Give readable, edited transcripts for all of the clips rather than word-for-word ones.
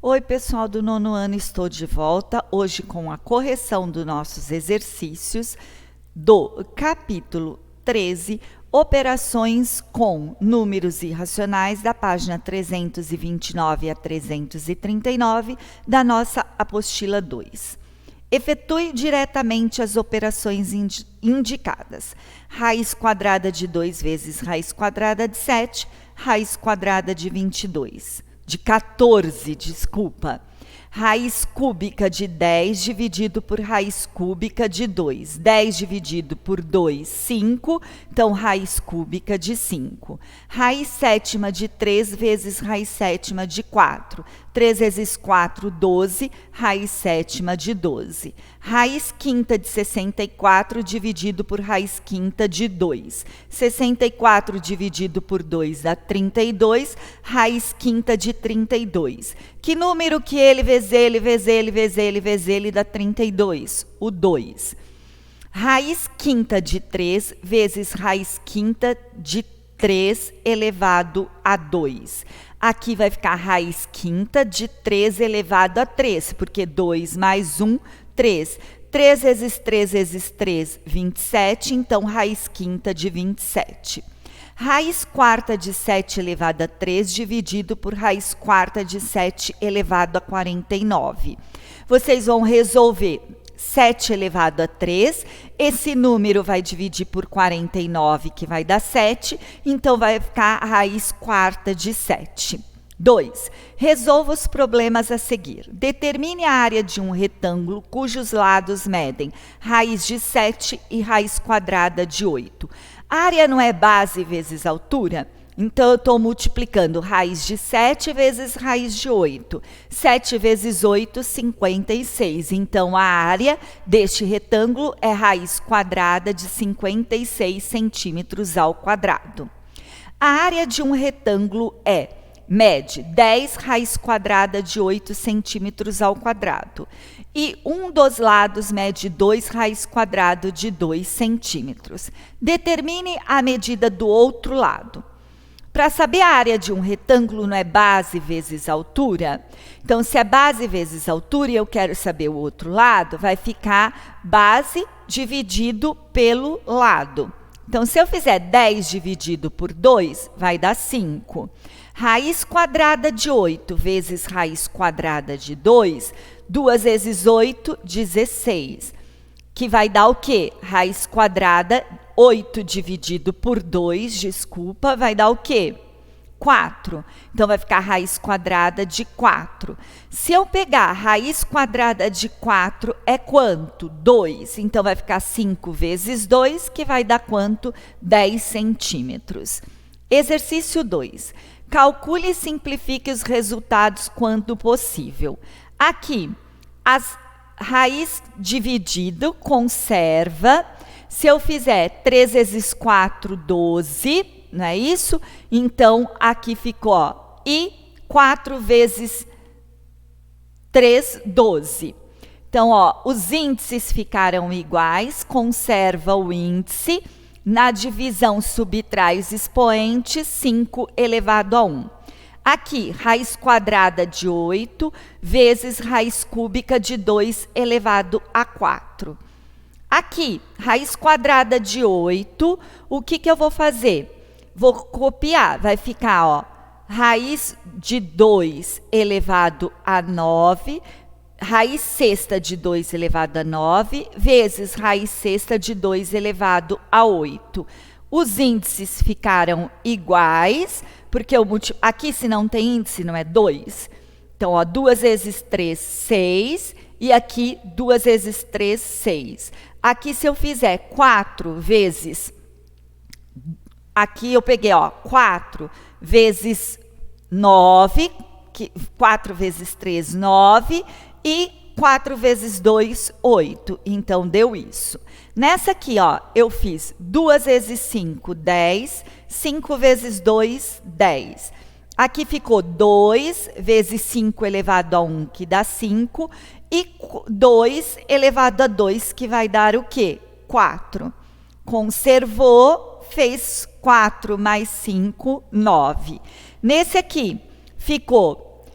Oi, pessoal do nono ano, estou de volta hoje com a correção dos nossos exercícios do capítulo 13, operações com números irracionais, da página 329 a 339 da nossa apostila 2. Efetue diretamente as operações indicadas. Raiz quadrada de 2 vezes raiz quadrada de 7, raiz quadrada de 14, desculpa. Raiz cúbica de 10 dividido por raiz cúbica de 2. 10 dividido por 2, 5. Então, raiz cúbica de 5. Raiz sétima de 3 vezes raiz sétima de 4. 3 vezes 4, 12. Raiz sétima de 12. Raiz quinta de 64 dividido por raiz quinta de 2. 64 dividido por 2 dá 32. Raiz quinta de 32. Que número que ele vezes ele dá 32? O 2. Raiz quinta de 3 vezes raiz quinta de 3 elevado a 2. Aqui vai ficar raiz quinta de 3 elevado a 3, porque 2 mais 1, 3. 3 vezes 3 vezes 3, 27, então raiz quinta de 27. Raiz quarta de 7 elevado a 3 dividido por raiz quarta de 7 elevado a 49. Vocês vão resolver 7 elevado a 3, esse número vai dividir por 49, que vai dar 7, então vai ficar a raiz quarta de 7. 2. Resolva os problemas a seguir. Determine a área de um retângulo cujos lados medem raiz de 7 e raiz quadrada de 8. A área não é base vezes altura? Então, eu estou multiplicando raiz de 7 vezes raiz de 8. 7 vezes 8, 56. Então, a área deste retângulo é raiz quadrada de 56 centímetros ao quadrado. A área de um retângulo mede 10 raiz quadrada de 8 centímetros ao quadrado. E um dos lados mede 2 raiz quadrada de 2 centímetros. Determine a medida do outro lado. Para saber a área de um retângulo, não é base vezes altura? Então, se é base vezes altura e eu quero saber o outro lado, vai ficar base dividido pelo lado. Então, se eu fizer 10 dividido por 2, vai dar 5. Raiz quadrada de 8 vezes raiz quadrada de 2, 2 vezes 8, 16. Que vai dar o quê? Raiz quadrada, 8 dividido por 2, desculpa, vai dar o quê? 4. Então, vai ficar raiz quadrada de 4. Se eu pegar raiz quadrada de 4, é quanto? 2. Então, vai ficar 5 vezes 2, que vai dar quanto? 10 centímetros. Exercício 2. Calcule e simplifique os resultados quando possível. Aqui, as raiz dividido, conserva. Se eu fizer 3 vezes 4, 12, não é isso? Então, aqui ficou, ó, e 4 vezes 3, 12. Então, ó, os índices ficaram iguais, conserva o índice. Na divisão, subtrai os expoentes, 5 elevado a 1. Aqui, raiz quadrada de 8 vezes raiz cúbica de 2 elevado a 4. Aqui, raiz quadrada de 8, o que eu vou fazer? Vou copiar, vai ficar, ó, raiz de 2 elevado a 9, raiz sexta de 2 elevado a 9, vezes raiz sexta de 2 elevado a 8. Os índices ficaram iguais, porque aqui, se não tem índice, não é 2. Então, ó, 2 vezes 3, 6, e aqui 2 vezes 3, 6. Aqui, se eu fizer 4 vezes... Aqui eu peguei, ó, 4 vezes 9, 4 vezes 3, 9, e 4 vezes 2, 8. Então, deu isso. Nessa aqui, ó, eu fiz 2 vezes 5, 10. 5 vezes 2, 10. Aqui ficou 2 vezes 5 elevado a 1, que dá 5. E 2 elevado a 2, que vai dar o quê? 4. Conservou, fez 4 mais 5, 9. Nesse aqui, ficou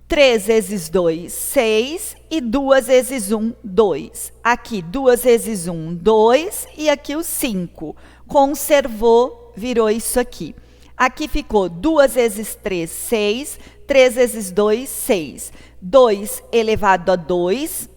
3 vezes 2, 6, e 2 vezes 1, 2. Aqui, 2 vezes 1, 2, e aqui o 5. Conservou, virou isso aqui. Aqui ficou 2 vezes 3, 6, 3 vezes 2, 6. 2 elevado a 2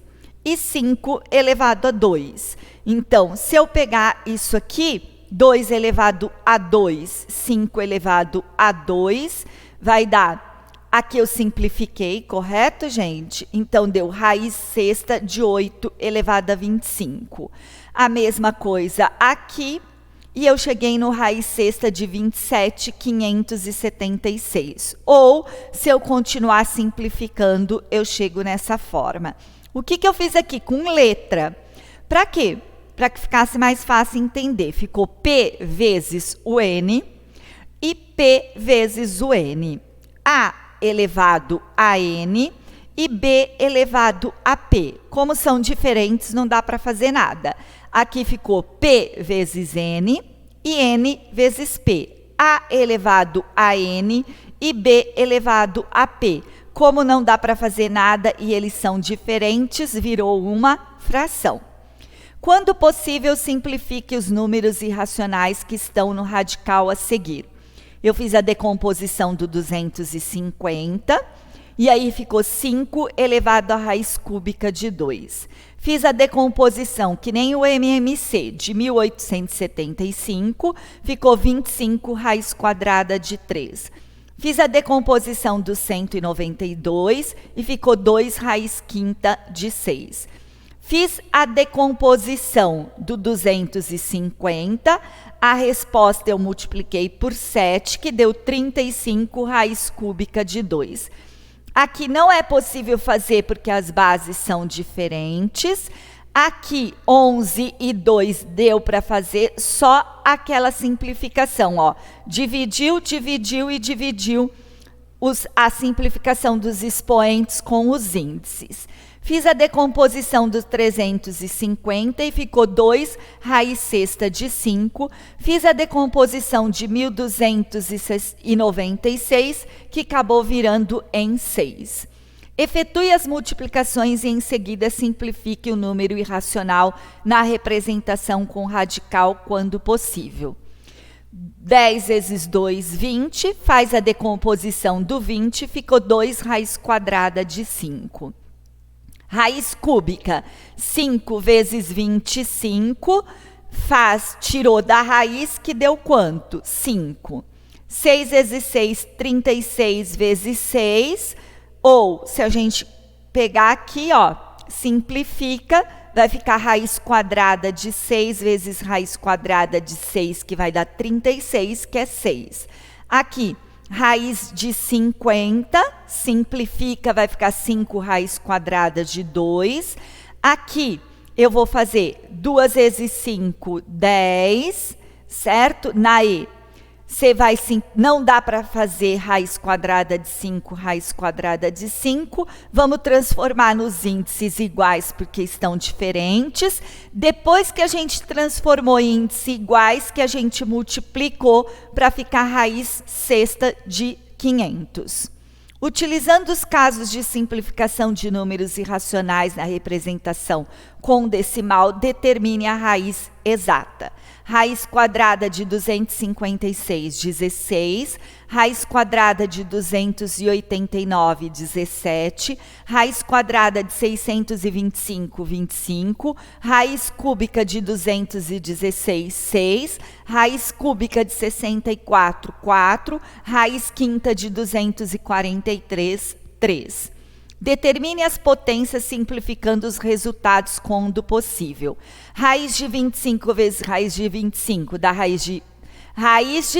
e 5 elevado a 2. Então, se eu pegar isso aqui, 2 elevado a 2, 5 elevado a 2, vai dar... Aqui eu simplifiquei, correto, gente? Então, deu raiz sexta de 8 elevado a 25. A mesma coisa aqui, e eu cheguei no raiz sexta de 27.576. Ou, se eu continuar simplificando, eu chego nessa forma. O que eu fiz aqui? Com letra. Para quê? Para que ficasse mais fácil entender. Ficou P vezes o N e P vezes o N. A elevado a N e B elevado a P. Como são diferentes, não dá para fazer nada. Aqui ficou P vezes N e N vezes P. A elevado a N e B elevado a P. Como não dá para fazer nada e eles são diferentes, virou uma fração. Quando possível, simplifique os números irracionais que estão no radical a seguir. Eu fiz a decomposição do 250, e aí ficou 5 elevado à raiz cúbica de 2. Fiz a decomposição, que nem o MMC, de 1875, ficou 25 raiz quadrada de 3. Fiz a decomposição do 192 e ficou 2 raiz quinta de 6. Fiz a decomposição do 250, a resposta eu multipliquei por 7, que deu 35 raiz cúbica de 2. Aqui não é possível fazer porque as bases são diferentes. Aqui, 11 e 2 deu para fazer só aquela simplificação, ó. Dividiu, dividiu e dividiu a simplificação dos expoentes com os índices. Fiz a decomposição dos 350 e ficou 2 raiz sexta de 5. Fiz a decomposição de 1296, que acabou virando em 6. Efetue as multiplicações e em seguida simplifique o número irracional na representação com radical quando possível. 10 vezes 2, 20. Faz a decomposição do 20, ficou 2 raiz quadrada de 5. Raiz cúbica, 5 vezes 25, tirou da raiz, que deu quanto? 5. 6 vezes 6, 36 vezes 6, ou, se a gente pegar aqui, ó, simplifica, vai ficar raiz quadrada de 6 vezes raiz quadrada de 6, que vai dar 36, que é 6. Aqui, raiz de 50, simplifica, vai ficar 5 raiz quadrada de 2. Aqui, eu vou fazer 2 vezes 5, 10, certo? Na E, não dá para fazer raiz quadrada de 5, raiz quadrada de 5. Vamos transformar nos índices iguais, porque estão diferentes. Depois que a gente transformou em índices iguais, que a gente multiplicou para ficar raiz sexta de 500. Utilizando os casos de simplificação de números irracionais na representação com decimal, determine a raiz exata. Raiz quadrada de 256, 16. Raiz quadrada de 289, 17. Raiz quadrada de 625, 25. Raiz cúbica de 216, 6. Raiz cúbica de 64, 4. Raiz quinta de 243, 3. Determine as potências simplificando os resultados quando possível. Raiz de 25 vezes raiz de 25 dá raiz de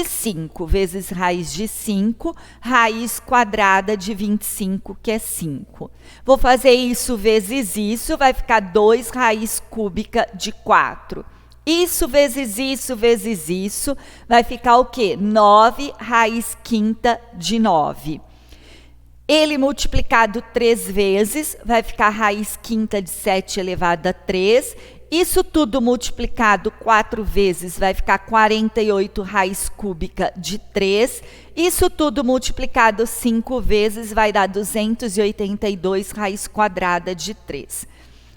5 vezes raiz de 5, raiz quadrada de 25, que é 5. Vou fazer isso vezes isso, vai ficar 2 raiz cúbica de 4. Isso vezes isso, vai ficar o quê? 9 raiz quinta de 9. Ele multiplicado 3 vezes, vai ficar raiz quinta de 7 elevado a 3. Isso tudo multiplicado 4 vezes vai ficar 48 raiz cúbica de 3. Isso tudo multiplicado 5 vezes vai dar 282 raiz quadrada de 3.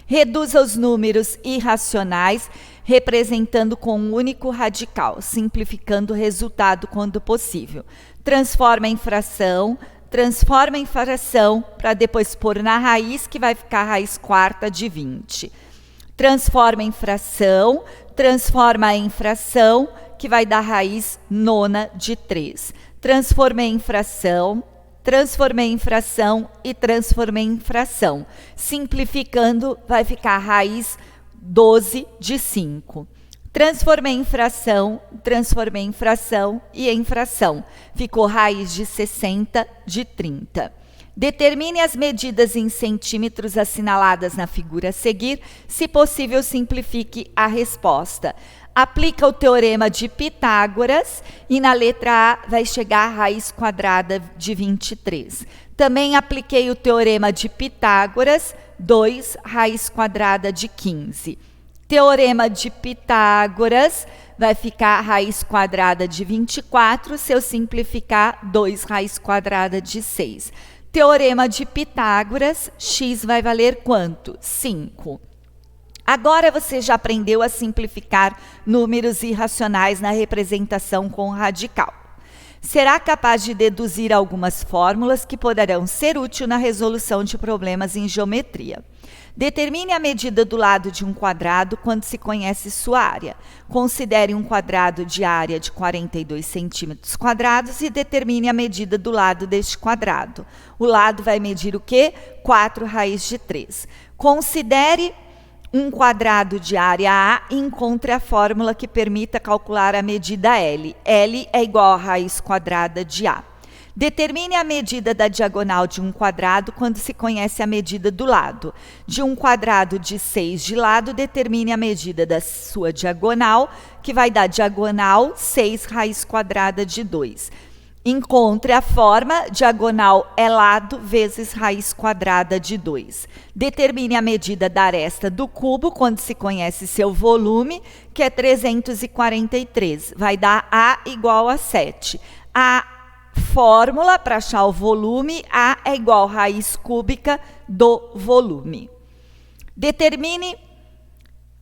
Reduza os números irracionais, representando com um único radical, simplificando o resultado quando possível. Transforma em fração para depois pôr na raiz, que vai ficar a raiz quarta de 20. Transforma em fração, que vai dar raiz nona de 3. Transformei em fração e transformei em fração. Simplificando, vai ficar a raiz 12 de 5. Transformei em fração e em fração. Ficou raiz de 60 de 30. Determine as medidas em centímetros assinaladas na figura a seguir. Se possível, simplifique a resposta. Aplica o teorema de Pitágoras e na letra A vai chegar a raiz quadrada de 23. Também apliquei o teorema de Pitágoras, 2 raiz quadrada de 15. Teorema de Pitágoras vai ficar a raiz quadrada de 24, se eu simplificar, 2 raiz quadrada de 6. Teorema de Pitágoras, x vai valer quanto? 5. Agora você já aprendeu a simplificar números irracionais na representação com radical. Será capaz de deduzir algumas fórmulas que poderão ser úteis na resolução de problemas em geometria. Determine a medida do lado de um quadrado quando se conhece sua área. Considere um quadrado de área de 42 centímetros quadrados e determine a medida do lado deste quadrado. O lado vai medir o quê? 4 raiz de 3. Considere um quadrado de área A e encontre a fórmula que permita calcular a medida L. L é igual a raiz quadrada de A. Determine a medida da diagonal de um quadrado quando se conhece a medida do lado. De um quadrado de 6 de lado, determine a medida da sua diagonal, que vai dar diagonal 6 raiz quadrada de 2. Encontre a forma diagonal é lado vezes raiz quadrada de 2. Determine a medida da aresta do cubo quando se conhece seu volume, que é 343. Vai dar A igual a 7. A fórmula para achar o volume, A é igual a raiz cúbica do volume. Determine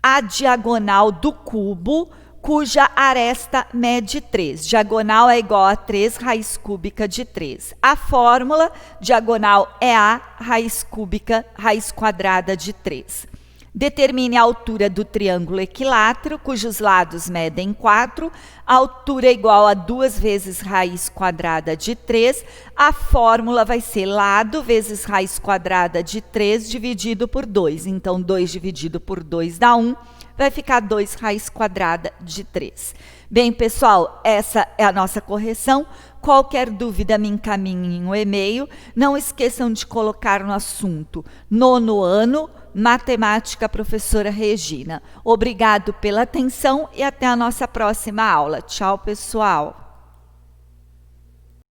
a diagonal do cubo, cuja aresta mede 3. Diagonal é igual a 3 raiz cúbica de 3. A fórmula, diagonal é A raiz cúbica, raiz quadrada de 3. Determine a altura do triângulo equilátero, cujos lados medem 4. A altura é igual a 2 vezes raiz quadrada de 3. A fórmula vai ser lado vezes raiz quadrada de 3 dividido por 2. Então, 2 dividido por 2 dá 1. Vai ficar 2 raiz quadrada de 3. Bem, pessoal, essa é a nossa correção. Qualquer dúvida, me encaminhem em um e-mail. Não esqueçam de colocar no assunto 9º ano, Matemática, professora Regina. Obrigado pela atenção e até a nossa próxima aula. Tchau, pessoal!